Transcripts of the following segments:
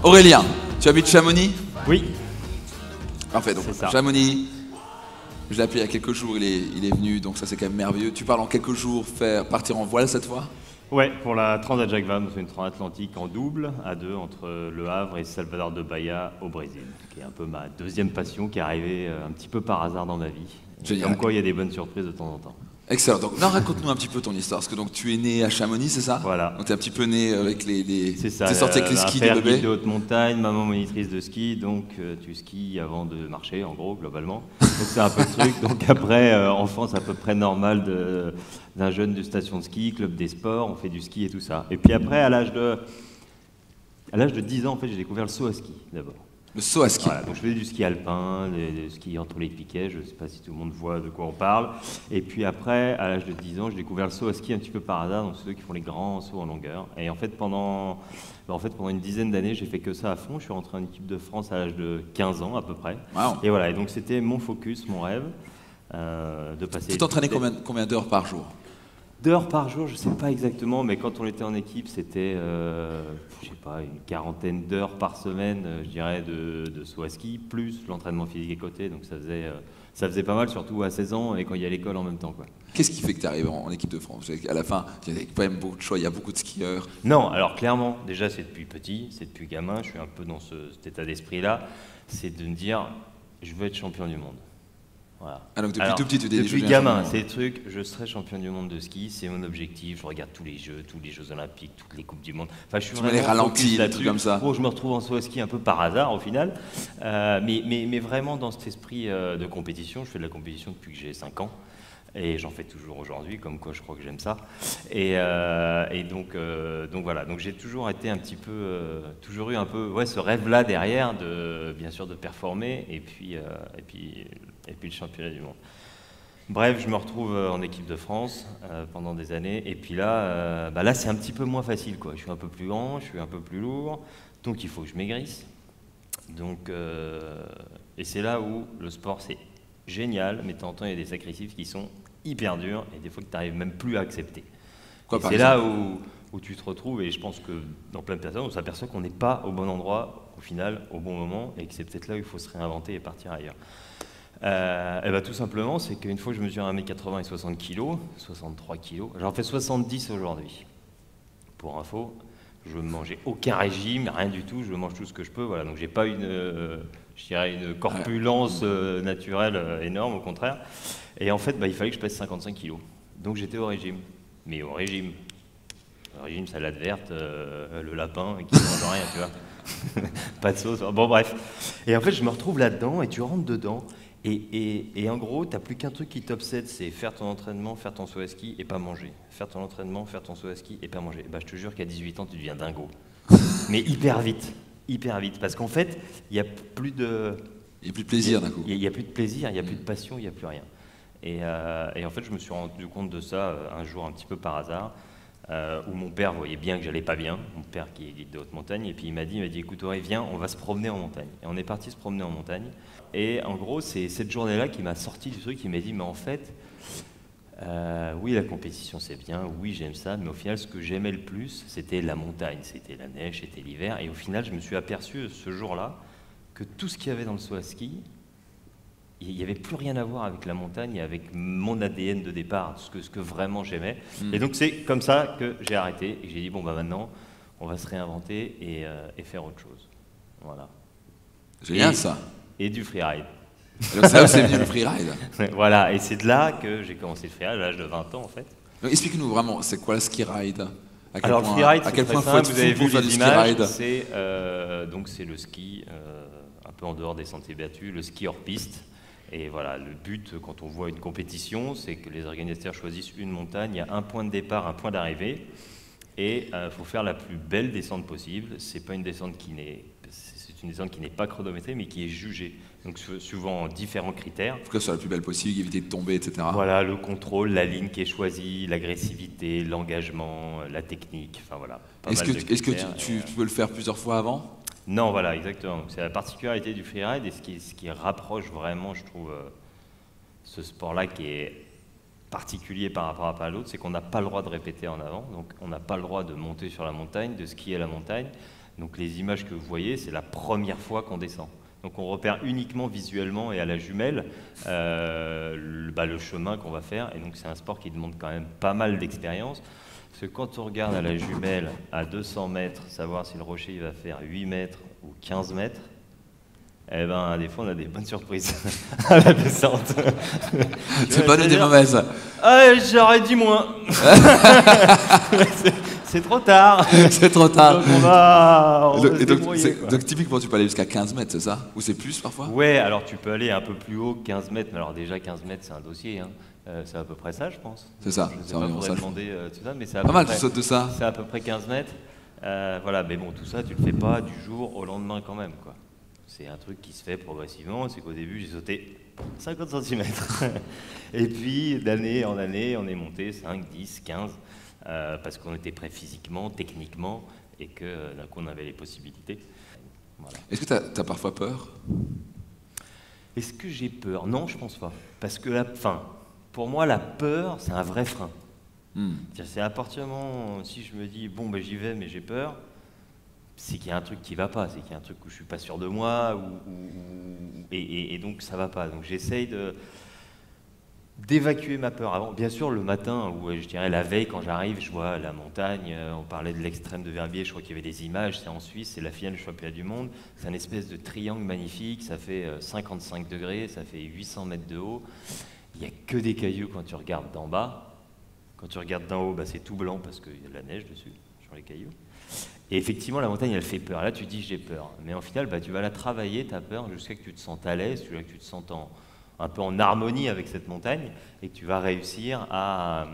Aurélien, tu habites Chamonix? Oui. Parfait, donc Chamonix, je l'ai appelé il y a quelques jours, il est venu, donc ça c'est quand même merveilleux. Tu parles en quelques jours partir en voile cette fois? Ouais, pour la Transat Jacques Vabre, c'est une transatlantique en double, à deux, entre Le Havre et Salvador de Bahia au Brésil, qui est un peu ma deuxième passion, qui est arrivée un petit peu par hasard dans ma vie. Génial. Comme quoi, il y a des bonnes surprises de temps en temps. Excellent. Donc, raconte-nous un petit peu ton histoire. Parce que donc, tu es né à Chamonix, c'est ça? Voilà. Donc, tu es un petit peu né avec les... C'est ça. Tu es sorti avec les skis de bébé? De haute montagne, maman monitrice de ski, donc tu skis avant de marcher, en gros, globalement. Donc, c'est un peu le truc. Donc, après, enfance à peu près normale d'un jeune de station de ski, club des sports, on fait du ski et tout ça. Et puis après, à l'âge de 10 ans, en fait, j'ai découvert le saut à ski, d'abord. Le saut à ski. Voilà, donc je faisais du ski alpin, du ski entre les piquets, je ne sais pas si tout le monde voit de quoi on parle. Et puis après, à l'âge de 10 ans, j'ai découvert le saut à ski un petit peu par hasard, donc ceux qui font les grands sauts en longueur. Et en fait, pendant une dizaine d'années, j'ai fait que ça à fond. Je suis rentré en équipe de France à l'âge de 15 ans à peu près. Wow. Et voilà, et donc c'était mon focus, mon rêve, de passer... Tu t'entraînais combien d'heures par jour? D'heures par jour, je ne sais pas exactement, mais quand on était en équipe, c'était, je sais pas, une quarantaine d'heures par semaine, je dirais, de saut à ski, plus l'entraînement physique à côté, donc ça faisait pas mal, surtout à 16 ans et quand il y a l'école en même temps, quoi. Qu'est-ce qui fait que tu arrives en équipe de France? À la fin, il y a quand même beaucoup de choix, il y a beaucoup de skieurs. Non, alors clairement, déjà c'est depuis petit, c'est depuis gamin, je suis un peu dans cet état d'esprit-là, c'est de me dire, je veux être champion du monde. Voilà. Ah donc depuis tout petit, tu t'es dit depuis gamin, c'est le truc, je serai champion du monde de ski, c'est mon objectif, je regarde tous les Jeux olympiques, toutes les Coupes du Monde. Enfin, je suis vraiment les ralentis, des trucs comme ça. Bon, je me retrouve en saut à ski un peu par hasard au final, mais vraiment dans cet esprit de compétition, je fais de la compétition depuis que j'ai 5 ans. Et j'en fais toujours aujourd'hui, comme quoi je crois que j'aime ça. Et donc voilà, donc j'ai toujours été un petit peu, toujours eu un peu, ouais, ce rêve-là derrière, bien sûr de performer, et puis le championnat du monde. Bref, je me retrouve en équipe de France pendant des années, et puis là, là c'est un petit peu moins facile, quoi. Je suis un peu plus grand, je suis un peu plus lourd, donc il faut que je maigrisse. Donc, et c'est là où le sport c'est génial, mais de temps en temps il y a des sacrifices qui sont hyper durs et des fois que tu n'arrives même plus à accepter. C'est là où tu te retrouves, et je pense que dans plein de personnes on s'aperçoit qu'on n'est pas au bon endroit au final, au bon moment, et que c'est peut-être là où il faut se réinventer et partir ailleurs. Et ben, tout simplement, c'est qu'une fois que je mesure 1m80 et 60 kg, 63 kg, j'en fais 70 aujourd'hui. Pour info, je ne mangeais aucun régime, rien du tout, je mange tout ce que je peux. Voilà. Donc j'ai pas je dirais une corpulence naturelle énorme, au contraire. Et en fait, il fallait que je pèse 55 kg. Donc j'étais au régime. Mais au régime. Le régime, salade verte, le lapin qui ne mange rien, tu vois. Pas de sauce. Bon, bref. Et en fait, je me retrouve là-dedans et tu rentres dedans. Et en gros, tu n'as plus qu'un truc qui t'obsède, c'est faire ton entraînement, faire ton saut à ski et pas manger. Faire ton entraînement, faire ton saut à ski et pas manger. Et je te jure qu'à 18 ans, tu deviens dingo. Mais hyper vite, parce qu'en fait, il n'y a plus de... Il n'y a plus de plaisir d'un coup. Il n'y a plus de plaisir, il n'y a plus de passion, il n'y a plus rien. Et en fait, je me suis rendu compte de ça un jour un petit peu par hasard, où mon père voyait bien que j'allais pas bien, mon père qui est guide de haute montagne, et puis il m'a dit écoute Auré, viens, on va se promener en montagne. Et on est parti se promener en montagne. Et en gros, c'est cette journée-là qui m'a sorti du truc, qui m'a dit mais en fait, oui, la compétition c'est bien, oui, j'aime ça, mais au final, ce que j'aimais le plus, c'était la montagne, c'était la neige, c'était l'hiver. Et au final, je me suis aperçu ce jour-là que tout ce qu'il y avait dans le saut à ski, il n'y avait plus rien à voir avec la montagne et avec mon ADN de départ, ce que vraiment j'aimais. Et donc c'est comme ça que j'ai arrêté et j'ai dit bon maintenant on va se réinventer et faire autre chose. Voilà. Génial ça. Et du freeride. Donc ça c'est venu le freeride. Voilà, et c'est de là que j'ai commencé le freeride à l'âge de 20 ans en fait. Explique-nous vraiment, c'est quoi le ski ride? Alors le freeride, à quel point simple, vous avez vu les images, c'est le ski un peu en dehors des sentiers battus, le ski hors piste. Et voilà, le but, quand on voit une compétition, c'est que les organisateurs choisissent une montagne, il y a un point de départ, un point d'arrivée, et il faut faire la plus belle descente possible. C'est une descente qui n'est pas chronométrée, mais qui est jugée. Donc suivant différents critères. Il faut que ce soit la plus belle possible, éviter de tomber, etc. Voilà, le contrôle, la ligne qui est choisie, l'agressivité, l'engagement, la technique, enfin voilà. Est-ce que tu peux le faire plusieurs fois avant? Non, voilà, exactement. C'est la particularité du freeride et ce qui rapproche vraiment, je trouve, ce sport-là qui est particulier par rapport à l'autre, c'est qu'on n'a pas le droit de répéter en avant, donc on n'a pas le droit de monter sur la montagne, de skier la montagne, Donc les images que vous voyez, c'est la première fois qu'on descend. Donc on repère uniquement visuellement et à la jumelle le chemin qu'on va faire. Et donc c'est un sport qui demande quand même pas mal d'expérience. Parce que quand on regarde à la jumelle à 200 mètres, savoir si le rocher il va faire 8 mètres ou 15 mètres, eh ben, des fois, on a des bonnes surprises à la descente. C'est pas des mauvaises. Ah, j'aurais dit moins. C'est trop tard. C'est trop tard. Donc, on va se donc, débrouiller, quoi. donc, typiquement, tu peux aller jusqu'à 15 mètres, c'est ça? Ou c'est plus parfois? Ouais, alors tu peux aller un peu plus haut que 15 mètres. Mais alors déjà, 15 mètres, c'est un dossier. Hein. C'est à peu près ça, je pense. C'est ça. Je sais pas, faudrait demander tout ça, mais c'est à pas peu mal, près, tu sautes de ça. c'est à peu près 15 mètres. Voilà, mais bon, tout ça, tu le fais pas du jour au lendemain quand même, quoi. C'est un truc qui se fait progressivement. C'est qu'au début, j'ai sauté 50 cm. Et puis, d'année en année, on est monté 5, 10, 15, parce qu'on était prêt physiquement, techniquement, et que d'un coup, on avait les possibilités. Voilà. Est-ce que tu as parfois peur? Est-ce que j'ai peur? Non, je pense pas. Parce que pour moi, la peur, c'est un vrai frein. C'est à partir du moment, si je me dis, bon, ben, j'y vais, mais j'ai peur, c'est qu'il y a un truc qui va pas, c'est qu'il y a un truc où je suis pas sûr de moi, et donc ça va pas. Donc j'essaye d'évacuer ma peur avant. Bien sûr, le matin, ou je dirais la veille, quand j'arrive, je vois la montagne, on parlait de l'extrême de Verbier, je crois qu'il y avait des images, c'est en Suisse, c'est la finale du championnat du monde, c'est un espèce de triangle magnifique, ça fait 55 degrés, ça fait 800 mètres de haut, il n'y a que des cailloux quand tu regardes d'en bas. Quand tu regardes d'en haut, bah, c'est tout blanc parce qu'il y a de la neige dessus, sur les cailloux. Et effectivement, la montagne, elle fait peur. Là, tu dis, j'ai peur. Mais en final, bah, tu vas la travailler, ta peur, jusqu'à ce que tu te sentes à l'aise, jusqu'à ce que tu te sentes un peu en harmonie avec cette montagne, et que tu vas réussir à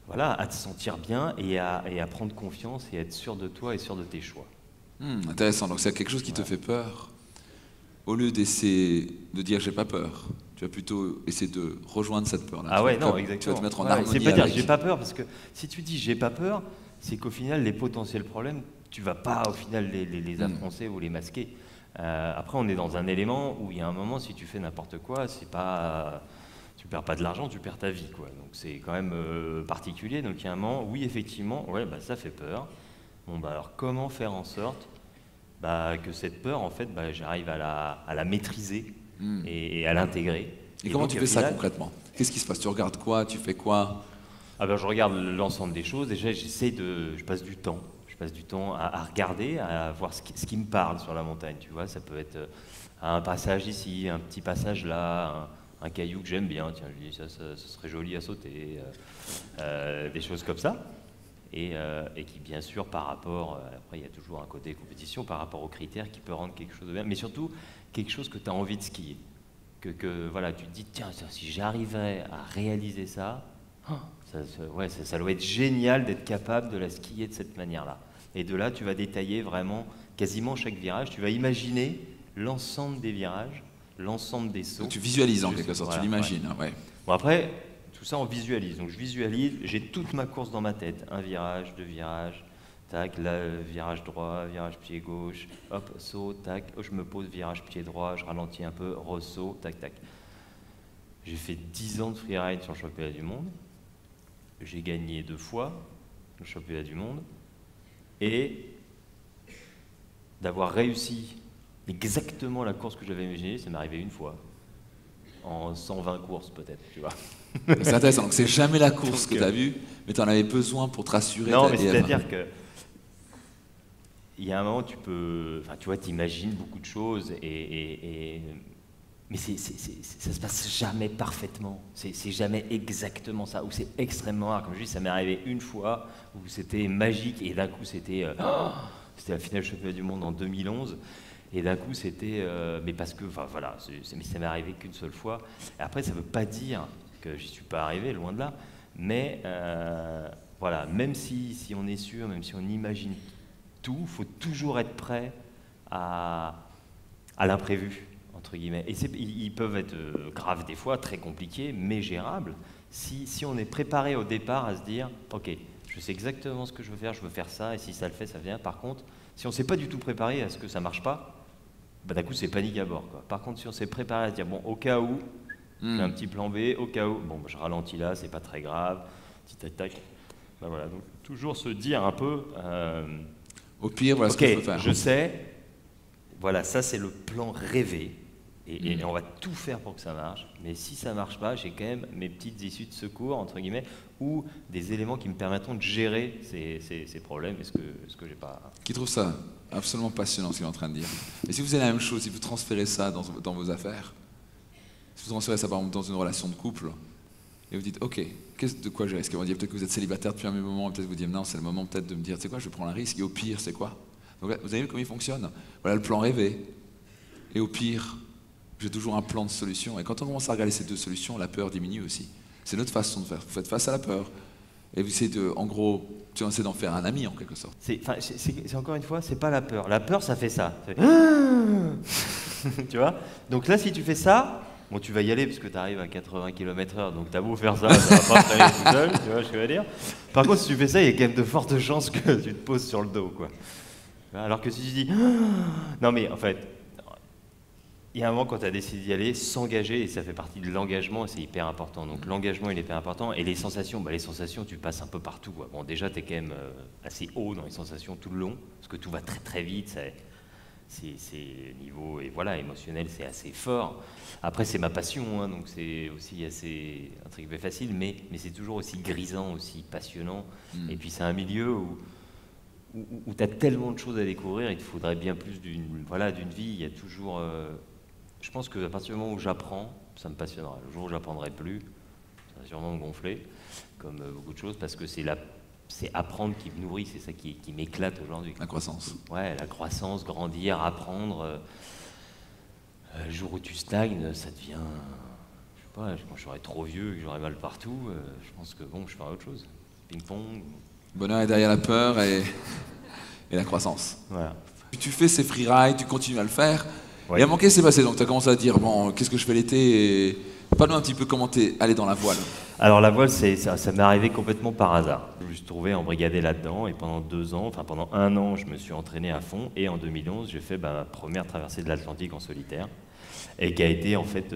te sentir bien et à prendre confiance et à être sûr de toi et sûr de tes choix. Intéressant. Donc, c'est quelque chose qui te fait peur. Au lieu d'essayer de dire j'ai pas peur, tu vas plutôt essayer de rejoindre cette peur-là. Ah ouais, non, exactement. Tu vas te mettre en harmonie c'est pas avec. dire j'ai pas peur, parce que si tu dis j'ai pas peur, c'est qu'au final, les potentiels problèmes, tu vas pas au final les affronter ou les masquer. Après, on est dans un élément où il y a un moment, si tu fais n'importe quoi, c'est pas, tu perds pas de l'argent, tu perds ta vie, quoi. Donc c'est quand même particulier. Donc il y a un moment, oui, effectivement, ouais, bah, ça fait peur. Bon, bah alors comment faire en sorte que cette peur, en fait, j'arrive à la maîtriser et à l'intégrer. Et comment tu fais ça concrètement? Qu'est-ce qui se passe? Tu regardes quoi? Tu fais quoi? Je regarde l'ensemble des choses. Déjà, je passe du temps. Je passe du temps à regarder, à voir ce qui me parle sur la montagne. Tu vois, ça peut être un passage ici, un petit passage là, un caillou que j'aime bien. Tiens, je dis ça serait joli à sauter. Des choses comme ça. Et qui, bien sûr, par rapport, après il y a toujours un côté compétition, par rapport aux critères qui peut rendre quelque chose de bien, mais surtout quelque chose que tu as envie de skier. Voilà, tu te dis, tiens, si j'arrivais à réaliser ça, ça doit être génial d'être capable de la skier de cette manière-là. Et de là, tu vas détailler vraiment quasiment chaque virage, tu vas imaginer l'ensemble des virages, l'ensemble des sauts. Donc tu visualises en quelque sorte, voilà, tu l'imagines. Ouais. Bon, après, tout ça, on visualise. Donc je visualise, j'ai toute ma course dans ma tête. Un virage, deux virages, tac, là, virage droit, virage pied gauche, hop, saut, tac, je me pose, virage pied droit, je ralentis un peu, ressaut, tac, tac. J'ai fait 10 ans de freeride sur le championnat du monde. J'ai gagné 2 fois le championnat du monde. Et d'avoir réussi exactement la course que j'avais imaginée, ça m'est arrivé une fois. En 120 courses peut-être, tu vois. C'est intéressant, donc c'est jamais la course que tu as vue, mais tu en avais besoin pour te rassurer. Non, mais c'est-à-dire que il y a un moment, tu vois, t'imagines beaucoup de choses, mais ça se passe jamais parfaitement. C'est jamais exactement ça, ou c'est extrêmement rare. Comme je dis, ça m'est arrivé une fois où c'était magique, et d'un coup, c'était la finale du championnat du monde en 2011. Et d'un coup, c'était... mais parce que, voilà, mais ça m'est arrivé qu'une seule fois. Et après, ça ne veut pas dire que j'y suis pas arrivé, loin de là. Mais voilà, même si on est sûr, même si on imagine tout, il faut toujours être prêt à l'imprévu, entre guillemets. Et ils peuvent être graves des fois, très compliqués, mais gérables, si on est préparé au départ à se dire, ok, je sais exactement ce que je veux faire ça, et si ça le fait, ça vient. Par contre, si on ne s'est pas du tout préparé à ce que ça ne marche pas, d'un coup, c'est panique à bord, quoi. Par contre, si on s'est préparé à se dire, bon, au cas où, j'ai un petit plan B, au cas où, bon, je ralentis là, c'est pas très grave, petit tac-tac, voilà, donc toujours se dire un peu... Au pire, voilà ce que je peux faire. Je sais, voilà, ça c'est le plan rêvé, et on va tout faire pour que ça marche, mais si ça ne marche pas, j'ai quand même mes petites issues de secours, entre guillemets, ou des éléments qui me permettront de gérer ces problèmes, et ce que j'ai pas... Qui trouve ça absolument passionnant, ce qu'il est en train de dire. Et si vous faites la même chose, si vous transférez ça dans vos affaires, si vous transférez ça par exemple dans une relation de couple, et vous dites, ok, de quoi je risque? On va dire peut-être que vous êtes célibataire depuis un moment, et peut-être vous dites, non, c'est le moment peut-être de me dire, tu sais quoi, je vais prendre un risque, et au pire, c'est quoi? Donc là, vous avez vu comment il fonctionne? Voilà le plan rêvé. Et au pire, j'ai toujours un plan de solution. Et quand on commence à regarder ces deux solutions, la peur diminue aussi. C'est notre façon de faire. Vous faites face à la peur. Et vous essayez de, en gros, tu essaies d'en faire un ami en quelque sorte. C'est encore une fois, c'est pas la peur. La peur, ça fait ça. Tu vois? Donc là, si tu fais ça, bon, tu vas y aller parce que tu arrives à 80 km/h, donc t'as beau faire ça, ça va pas traîner tout seul, tu vois ce que je veux dire? Par contre, si tu fais ça, il y a quand même de fortes chances que tu te poses sur le dos, quoi. Alors que si tu dis, non mais en fait, il y a un moment quand tu as décidé d'y aller, s'engager, et ça fait partie de l'engagement, et c'est hyper important. Donc l'engagement, il est hyper important, et les sensations, tu passes un peu partout, quoi. Bon, déjà, tu es quand même assez haut dans les sensations tout le long, parce que tout va très très vite, c'est niveau, et voilà, émotionnel, c'est assez fort. Après, c'est ma passion, hein, donc c'est aussi assez un truc pas facile, mais c'est toujours aussi grisant, aussi passionnant. Et puis c'est un milieu où tu as tellement de choses à découvrir, il te faudrait bien plus d'une vie. Il y a toujours... je pense qu'à partir du moment où j'apprends, ça me passionnera. Le jour où j'apprendrai plus, ça va sûrement me gonfler, comme beaucoup de choses, parce que c'est apprendre qui me nourrit, c'est ça qui m'éclate aujourd'hui. La croissance. Ouais, la croissance, grandir, apprendre. Le jour où tu stagnes, ça devient... Je sais pas, quand je serai trop vieux et que j'aurai mal partout, je pense que bon, je ferai autre chose. Ping-pong. Bonheur est derrière la peur et la croissance. Voilà. Tu fais ces freerides, tu continues à le faire. Ouais. Et à un moment, qu'est-ce qui s'est passé? Donc tu as commencé à dire, bon, qu'est-ce que je fais l'été et... Parle-nous un petit peu comment t'es allé dans la voile. Alors la voile, ça m'est arrivé complètement par hasard. Je me suis trouvé embrigadé là-dedans et pendant 2 ans, enfin pendant 1 an, je me suis entraîné à fond. Et en 2011, j'ai fait ma première traversée de l'Atlantique en solitaire. Et qui a été en fait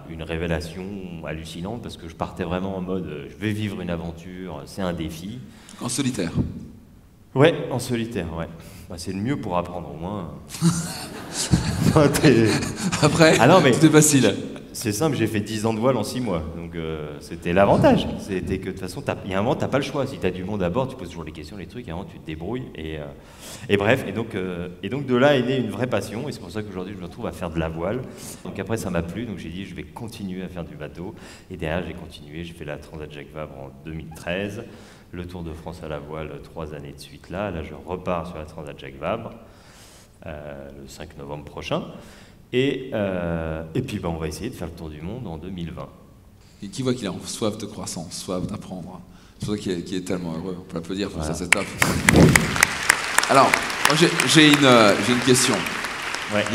une révélation hallucinante parce que je partais vraiment en mode je vais vivre une aventure, c'est un défi. En solitaire? Ouais, en solitaire, ouais. C'est le mieux pour apprendre au moins. Après, c'était facile. C'est simple, j'ai fait 10 ans de voile en 6 mois, donc c'était l'avantage. C'était que de toute façon, il y a un moment, tu n'as pas le choix. Si tu as du monde à bord, tu poses toujours les questions, les trucs, et à un moment, tu te débrouilles. Et bref, et donc de là est née une vraie passion, et c'est pour ça qu'aujourd'hui, je me retrouve à faire de la voile. Donc après, ça m'a plu, donc j'ai dit, je vais continuer à faire du bateau. Et derrière, j'ai continué, j'ai fait la Transat Jacques Vabre en 2013, le Tour de France à la voile 3 années de suite là. Là, je repars sur la Transat Jacques Vabre, le 5 novembre prochain. Et puis on va essayer de faire le tour du monde en 2020. Et qui voit qu'il a soif de croissance, soif d'apprendre. C'est pour ça qu'il est tellement heureux. On peut l'applaudir pour ça, c'est top. Alors, j'ai une question. Ouais.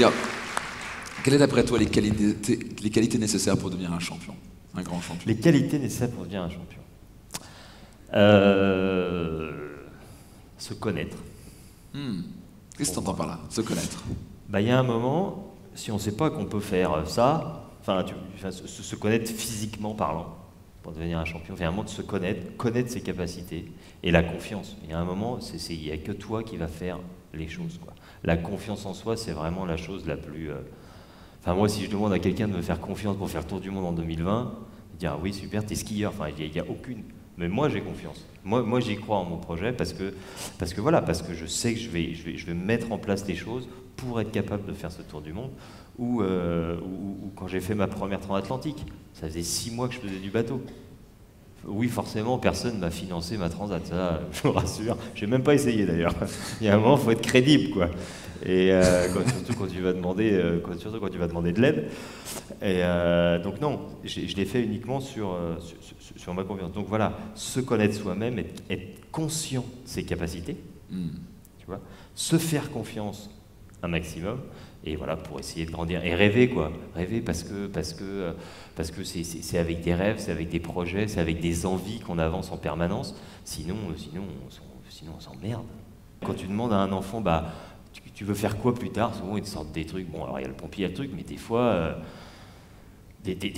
Quelles est d'après toi les qualités nécessaires pour devenir un champion, un grand champion? Les qualités nécessaires pour devenir un champion. Se connaître. Qu'est-ce que tu entends par là? Se connaître. Il y a un moment... Si on ne sait pas qu'on peut faire ça, se connaître physiquement parlant, pour devenir un champion, il y a un moment de se connaître ses capacités et la confiance. Il y a un moment, il n'y a que toi qui vas faire les choses, quoi. La confiance en soi, c'est vraiment la chose la plus... moi, si je demande à quelqu'un de me faire confiance pour faire le tour du monde en 2020, il dit ah oui, super, t'es skieur. Il n'y a aucune... Mais moi, j'ai confiance. Moi, j'y crois en mon projet parce que je sais que je vais mettre en place les choses pour être capable de faire ce tour du monde. Ou quand j'ai fait ma première transatlantique, ça faisait 6 mois que je faisais du bateau. Oui, forcément, personne ne m'a financé ma transat, ça, je vous rassure. Je n'ai même pas essayé d'ailleurs. Il y a un moment, il faut être crédible, quoi. Et surtout quand tu vas demander de l'aide. Et donc non, je l'ai fait uniquement sur ma confiance. Donc voilà, se connaître soi-même, être conscient de ses capacités, tu vois, se faire confiance un maximum, et voilà, pour essayer de grandir et rêver, quoi. Rêver parce que c'est avec des rêves, c'est avec des projets, c'est avec des envies qu'on avance en permanence. Sinon on s'emmerde. Quand tu demandes à un enfant, tu veux faire quoi plus tard? Souvent ils te sortent des trucs. Bon, alors il y a le pompier, il y a le truc, mais des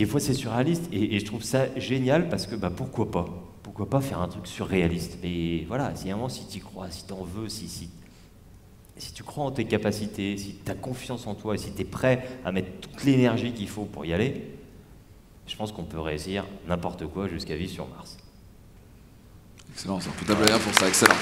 fois c'est surréaliste. Et je trouve ça génial parce que pourquoi pas? pourquoi pas faire un truc surréaliste? Mais voilà, si tu y crois, si tu en veux, si tu crois en tes capacités, si tu as confiance en toi et si tu es prêt à mettre toute l'énergie qu'il faut pour y aller, je pense qu'on peut réussir n'importe quoi jusqu'à vivre sur Mars. Excellent, on peut t'applaudir pour ça, excellent.